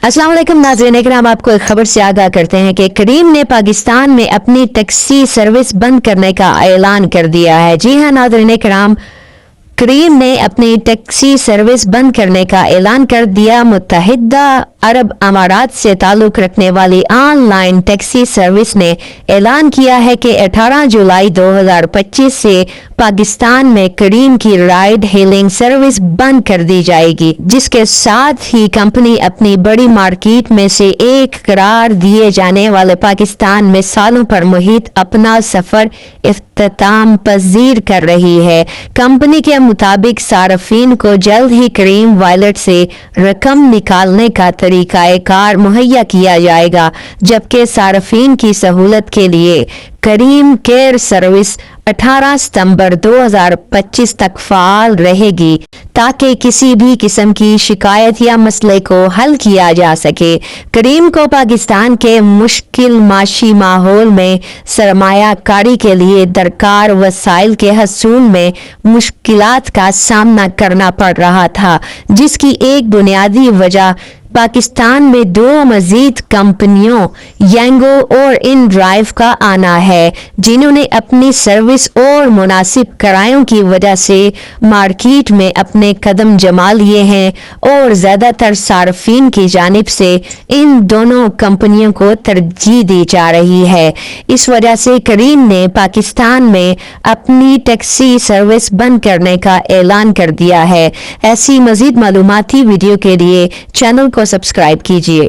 अस्सलाम वालेकुम नाज़रीन इकराम, आपको एक खबर से आगाह करते हैं कि करीम ने पाकिस्तान में अपनी टैक्सी सर्विस बंद करने का ऐलान कर दिया है। जी हाँ नाज़रीन इकराम, करीम ने अपनी टैक्सी सर्विस बंद करने का ऐलान कर दिया। मुत्तहिदा अरब अमारात से ताल्लुक़ रखने वाली ऑनलाइन टैक्सी सर्विस ने ऐलान किया है कि 18 जुलाई 2025 से पाकिस्तान में करीम की राइड हेलिंग सर्विस बंद कर दी जाएगी, जिसके साथ ही कंपनी अपनी बड़ी मार्केट में से एक करार दिए जाने वाले पाकिस्तान में सालों पर मुहित अपना सफर इख्तिताम पजीर कर रही है। कंपनी के मुताबिक सार्फिन को जल्द ही करीम वॉलेट से रकम निकालने का तरीकाकार मुहैया किया जाएगा, जबकि सार्फिन की सहूलत के लिए करीम केयर सर्विस 18 सितंबर 2025 तक फाल रहेगी, ताकि किसी भी किस्म की शिकायत या मसले को हल किया जा सके। करीम को पाकिस्तान के मुश्किल माशी माहौल में सरमायाकारी के लिए दरकार वसाइल के हसूल में मुश्किलात का सामना करना पड़ रहा था, जिसकी एक बुनियादी वजह पाकिस्तान में दो मजीद कंपनियों यांगो और इन ड्राइव का आना है, जिन्होंने अपनी सर्विस और मुनासिब किरायों की वजह से मार्केट में अपने कदम जमा लिए हैं और ज़्यादातर सार्फिन की जानिब से इन दोनों कंपनियों को तरजीह दी जा रही है। इस वजह से करीम ने पाकिस्तान में अपनी टैक्सी सर्विस बंद करने का ऐलान कर दिया है। ऐसी मजीद मालूमाती वीडियो के लिए चैनल को सब्सक्राइब कीजिए।